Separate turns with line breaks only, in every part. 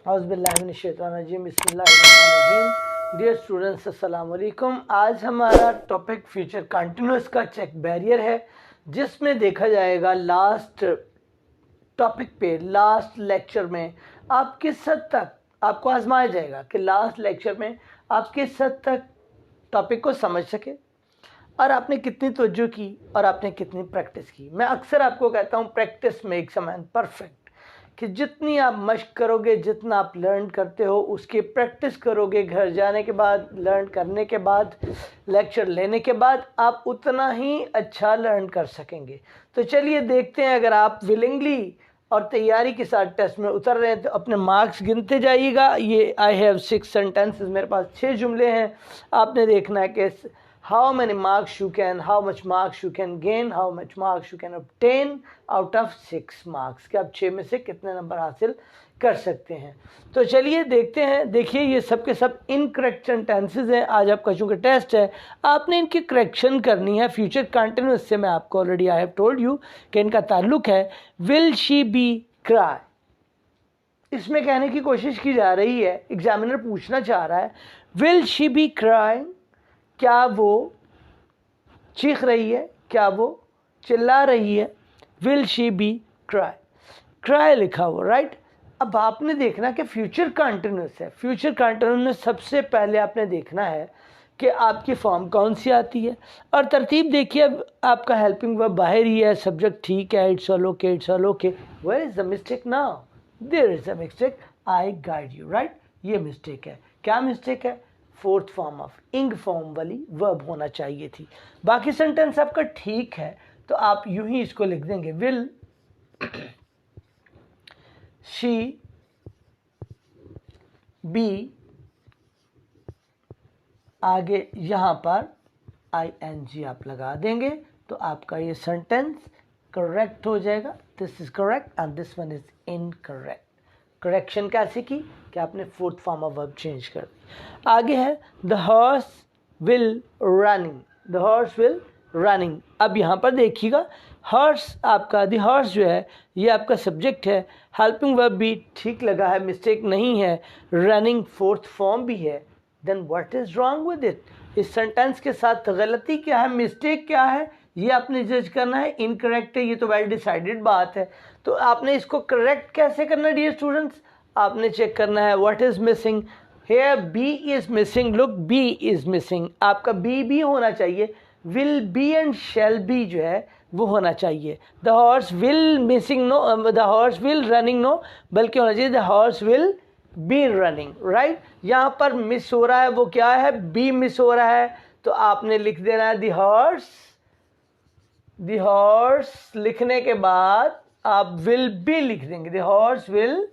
औज़ुबिल्लाहिमिनश्शैतानिर्रजीम बिस्मिल्लाहिर्रहमानिर्रहीम। Dear students, अस्सलाम वालेकुम। आज हमारा टॉपिक फ्यूचर कंटिन्यूस का चेक बैरियर है, जिसमें देखा जाएगा लास्ट टॉपिक पे लास्ट लेक्चर में आप किस हद तक आपको आजमाया जाएगा कि लास्ट लेक्चर में आप किस हद तक टॉपिक को समझ सके और आपने कितनी तवज्जो की और आपने कितनी प्रैक्टिस की। मैं अक्सर आपको कहता हूँ practice makes a man perfect, कि जितनी आप मश्क करोगे, जितना आप लर्न करते हो, उसकी प्रैक्टिस करोगे, घर जाने के बाद, लर्न करने के बाद, लेक्चर लेने के बाद आप उतना ही अच्छा लर्न कर सकेंगे। तो चलिए देखते हैं, अगर आप विलिंगली और तैयारी के साथ टेस्ट में उतर रहे हैं तो अपने मार्क्स गिनते जाइएगा। ये आई हैव 6 सेंटेंसेस, मेरे पास 6 जुमले हैं। आपने देखना है कि how many marks you can, how much marks you can gain, how much marks you can obtain out of 6 marks, कि आप 6 में से कितने नंबर हासिल कर सकते हैं। तो चलिए देखते हैं। देखिए, ये सब के सब इनकरेक्ट सेंटेंसेस हैं। आज आपका चूँकि टेस्ट है, आपने इनकी करेक्शन करनी है। फ्यूचर कंटिन्यूअस से मैं आपको already I have told you कि इनका ताल्लुक है विल शी बी क्राई। इसमें कहने की कोशिश की जा रही है, एग्जामिनर पूछना चाह रहा है विल शी बी क्राइंग, क्या वो चीख रही है, क्या वो चिल्ला रही है। Will she be cry, cry लिखा हुआ, राइट। अब आपने देखना कि फ्यूचर कंटिन्यूअस है। फ्यूचर कंटिन्यूअस में सबसे पहले आपने देखना है कि आपकी फॉर्म कौन सी आती है और तरतीब देखिए। अब आपका हेल्पिंग वर्ब बाहर ही है, सब्जेक्ट ठीक है, it's all okay, it's all okay. Where is the mistake now? There is a mistake, I guide you, right. ये मिस्टेक है। क्या मिस्टेक है? Fourth form of ing form वाली वर्ब होना चाहिए थी। बाकी सेंटेंस आपका ठीक है, तो आप यूं ही इसको लिख देंगे विल शी बी, आगे यहाँ पर ING आप लगा देंगे तो आपका ये सेंटेंस करेक्ट हो जाएगा। This is correct and this one is incorrect. Correction कैसे की कि आपने fourth form of verb change कर दी। आगे है the horse will running, the horse will running. अब यहाँ पर देखिएगा, हॉर्स आपका, द हॉर्स जो है ये आपका सब्जेक्ट है, हेल्पिंग वर्ब भी ठीक लगा है, मिस्टेक नहीं है, रनिंग फोर्थ फॉर्म भी है। Then what is wrong with it? इस सेंटेंस के साथ गलती क्या है, मिस्टेक क्या है, ये आपने जज करना है। इनकरेक्ट है, ये तो वेल डिसाइडेड बात है। तो आपने इसको करेक्ट कैसे करना है डियर स्टूडेंट्स? आपने चेक करना है what is missing. Here be is missing, look be is missing. आपका बी भी होना चाहिए। Will be and shall be जो है वो होना चाहिए। The horse will missing no, the horse will running no, बल्कि होना चाहिए the horse will be running, right. यहाँ पर मिस हो रहा है, वो क्या है? बी मिस हो रहा है, तो आपने लिख देना है द हॉर्स। द हॉर्स लिखने के बाद आप विल बी लिख देंगे, द हॉर्स विल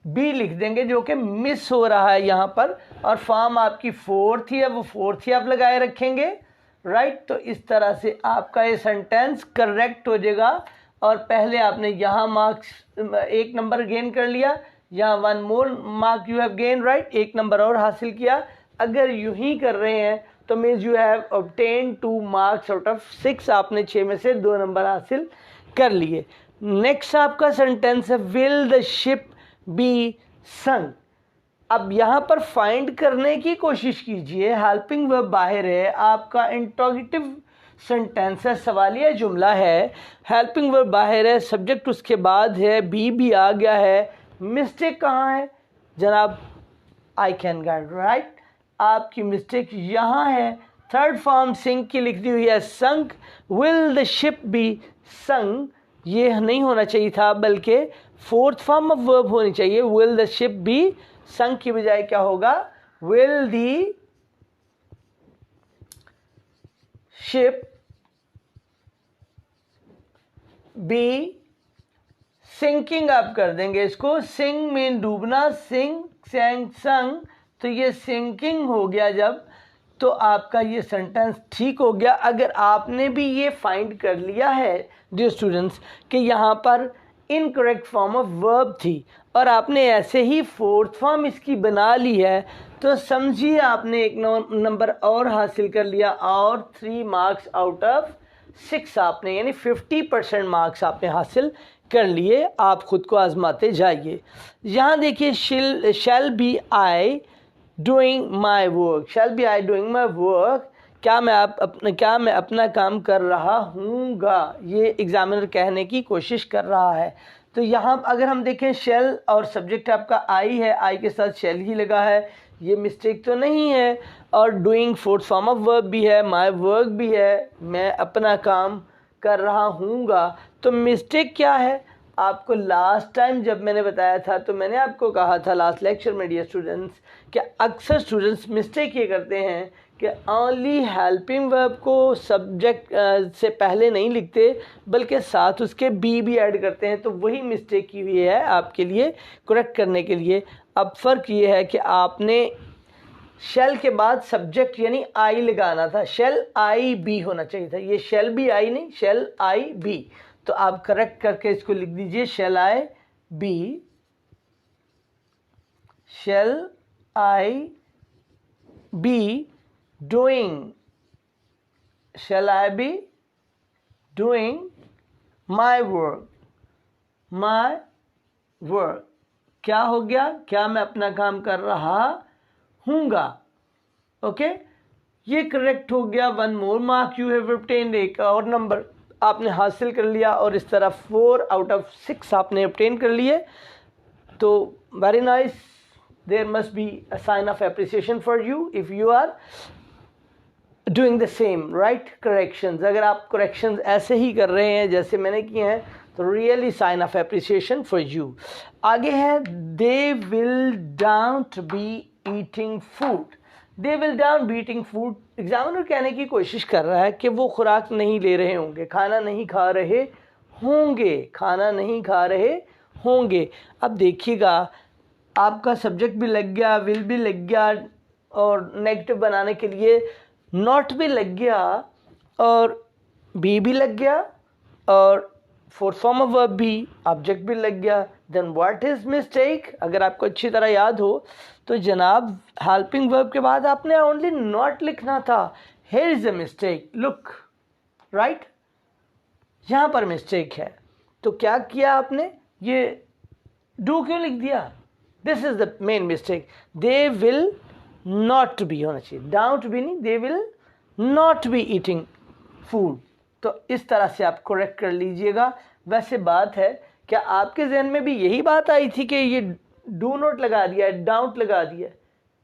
बी लिख देंगे, जो कि मिस हो रहा है यहाँ पर। और फॉर्म आपकी फोर्थ ही है, वो फोर्थ ही आप लगाए रखेंगे, राइट। तो इस तरह से आपका ये सेंटेंस करेक्ट हो जाएगा। और पहले आपने यहाँ मार्क्स 1 नंबर गेन कर लिया, यहाँ 1 मोर mark you have gain, right. 1 number और हासिल किया। अगर यूं ही कर रहे हैं तो means you have obtain 2 marks out of 6। आपने 6 में से 2 नंबर हासिल कर लिए। नेक्स्ट आपका सेंटेंस है विल द शिप बी संग। अब यहाँ पर फाइंड करने की कोशिश कीजिए, हेल्पिंग वर्ब बाहर है, आपका इंट्रोगेटिव सेंटेंस है, सवालिया जुमला है, हेल्पिंग वर्ब बाहर है, सब्जेक्ट उसके बाद है, बी भी आ गया है। मिस्टेक कहाँ है जनाब? I can guide, right. आपकी मिस्टेक यहाँ है, थर्ड फॉर्म सिंक की लिख दी हुई है, संक। विल द शिप बी संग, ये नहीं होना चाहिए था, बल्कि फोर्थ फॉर्म ऑफ वर्ब होनी चाहिए। Will the ship be sunk की बजाय क्या होगा? Will the ship be sinking आप कर देंगे इसको। सिंग मीन डूबना, सिंग सेंग संग, तो ये सिंकिंग हो गया जब, तो आपका ये सेंटेंस ठीक हो गया। अगर आपने भी ये फाइंड कर लिया है डियर स्टूडेंट्स कि यहाँ पर इनकरेक्ट फॉर्म ऑफ वर्ब थी और आपने ऐसे ही फोर्थ फॉर्म इसकी बना ली है, तो समझिए आपने 1 नंबर और हासिल कर लिया और 3 मार्क्स आउट ऑफ 6 आपने, यानी 50% मार्क्स आपने हासिल कर लिए, आप खुद को आजमाते जाइए। यहाँ देखिए shall be I doing my work, shall be I doing my work, क्या मैं अपना काम कर रहा हूँगा, ये एग्जामिनर कहने की कोशिश कर रहा है। तो यहाँ अगर हम देखें शेल और सब्जेक्ट आपका आई है, आई के साथ शेल ही लगा है, ये मिस्टेक तो नहीं है। और doing fourth form of verb भी है, माई वर्क भी है, मैं अपना काम कर रहा हूँगा। तो मिस्टेक क्या है? आपको लास्ट टाइम जब मैंने बताया था तो मैंने आपको कहा था लास्ट लेक्चर में डियर स्टूडेंट्स कि अक्सर स्टूडेंट्स मिस्टेक ये करते हैं कि ओनली हेल्पिंग वर्ब को सब्जेक्ट से पहले नहीं लिखते बल्कि साथ उसके बी ऐड करते हैं। तो वही मिस्टेक की हुई है, आपके लिए करेक्ट करने के लिए। अब फ़र्क ये है कि आपने शेल के बाद सब्जेक्ट यानी आई लगाना था, शेल आई बी होना चाहिए था, ये शेल बी आई नहीं, शेल आई बी। तो आप करेक्ट करके इसको लिख दीजिए, shall I be, shall I be doing, shall I be doing my work, my work, क्या हो गया? क्या मैं अपना काम कर रहा हूँगा। ओके, ये करेक्ट हो गया। 1 more mark you have obtained, एक और नंबर आपने हासिल कर लिया और इस तरह 4 out of 6 आपने obtain कर लिए। तो very nice, there must be a sign of appreciation for you if you are doing the same right corrections। अगर आप corrections ऐसे ही कर रहे हैं जैसे मैंने किए हैं तो really sign of appreciation for you। आगे है they will don't be eating food, they will don't be eating food। Examiner कहने की कोशिश कर रहा है कि वो खुराक नहीं ले रहे होंगे, खाना नहीं खा रहे होंगे, खाना नहीं खा रहे होंगे। अब देखिएगा आपका सब्जेक्ट भी लग गया, विल भी लग गया और नेगेटिव बनाने के लिए नॉट भी लग गया और बी भी लग गया और फोर्थ फॉर्म ऑफ वर्ब भी, ऑब्जेक्ट भी लग गया। Then what is mistake? अगर आपको अच्छी तरह याद हो तो जनाब हेल्पिंग वर्ब के बाद आपने ओनली नॉट लिखना था। Here is a mistake, look right, यहाँ पर मिस्टेक है। तो क्या किया आपने? ये डू क्यों लिख दिया? This is the main mistake. They will not B होना चाहिए, डाउट भी नहीं, they will not be eating food. तो इस तरह से आप करेक्ट कर लीजिएगा। वैसे बात है क्या आपके जहन में भी यही बात आई थी कि ये डू नॉट लगा दिया, डाउट लगा दिया?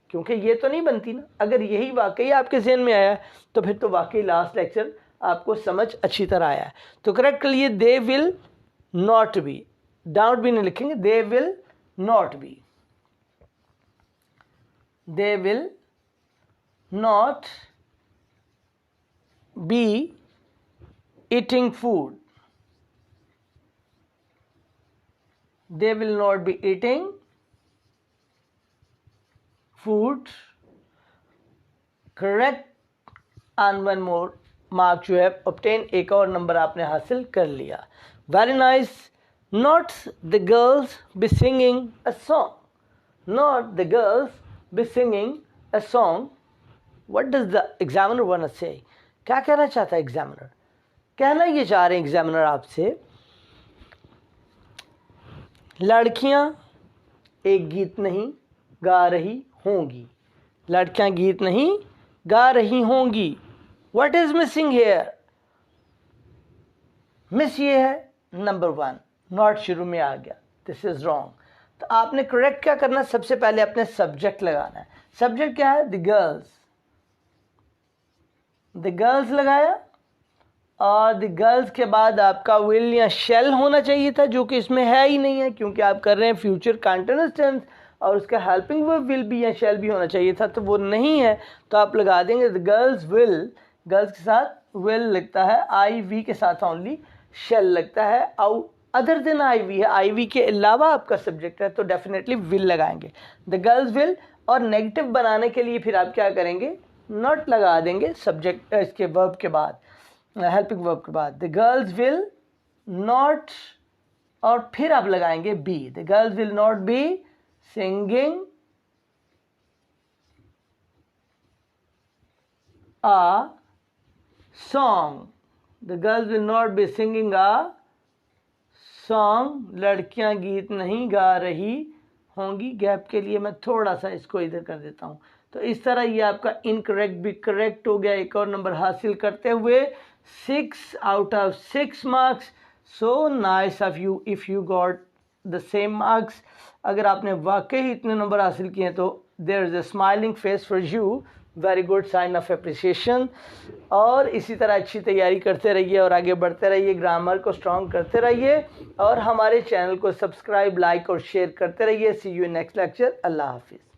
क्योंकि ये तो नहीं बनती ना। अगर यही वाकई आपके जहन में आया तो फिर तो वाकई लास्ट लेक्चर आपको समझ अच्छी तरह आया है। तो करेक्ट कर लिए, they will not B, doubt भी नहीं लिखेंगे, they will not B, they will not be eating food, they will not be eating food, correct। and 1 more mark you have obtained, एक और नंबर आपने हासिल कर लिया। very nice। not the girls be singing a song, not the girls be singing a song। what does the examiner want to say? क्या कहना चाहता है एग्जामिनर? कहना ये चाह रहे हैं एग्जामिनर आपसे, लड़कियां एक गीत नहीं गा रही होंगी, लड़कियां गीत नहीं गा रही होंगी। what is missing here? Miss ये है नंबर 1, नॉट शुरू में आ गया, दिस इज रॉन्ग। तो आपने करेक्ट क्या करना है? सबसे पहले अपने सब्जेक्ट लगाना है। सब्जेक्ट क्या है? द गर्ल्स, द गर्ल्स लगाया और द गर्ल्स के बाद आपका विल या शेल होना चाहिए था, जो कि इसमें है ही नहीं है क्योंकि आप कर रहे हैं फ्यूचर कंटीन्यूअस टेंस और उसका हेल्पिंग वर्ब विल भी या शेल भी होना चाहिए था, तो वो नहीं है। तो आप लगा देंगे द गर्ल्स विल, गर्ल्स के साथ विल लगता है, आई वी के साथ ओनली शेल लगता है, अदर देन आई वी है, आई वी के अलावा आपका सब्जेक्ट है तो डेफिनेटली विल लगाएंगे, द गर्ल्स विल। और नेगेटिव बनाने के लिए फिर आप क्या करेंगे? नॉट लगा देंगे सब्जेक्ट इसके वर्ब के बाद, हेल्पिंग वर्ब के बाद, द गर्ल्स विल नॉट, और फिर आप लगाएंगे be, the girls will not be singing a song, the girls will not be singing a song लड़कियां गीत नहीं गा रही होंगी। गैप के लिए मैं थोड़ा सा इसको इधर कर देता हूँ। तो इस तरह ये आपका इनकरेक्ट भी करेक्ट हो गया, एक और नंबर हासिल करते हुए 6 out of 6 marks. So nice of you if you got the same marks. अगर आपने वाकई इतने नंबर हासिल किए तो there is a smiling face for you, very good, sign of appreciation. और इसी तरह अच्छी तैयारी करते रहिए और आगे बढ़ते रहिए, ग्रामर को स्ट्रॉन्ग करते रहिए और हमारे चैनल को सब्सक्राइब, लाइक और शेयर करते रहिए। सी यू नेक्स्ट लेक्चर। अल्लाह हाफिज़।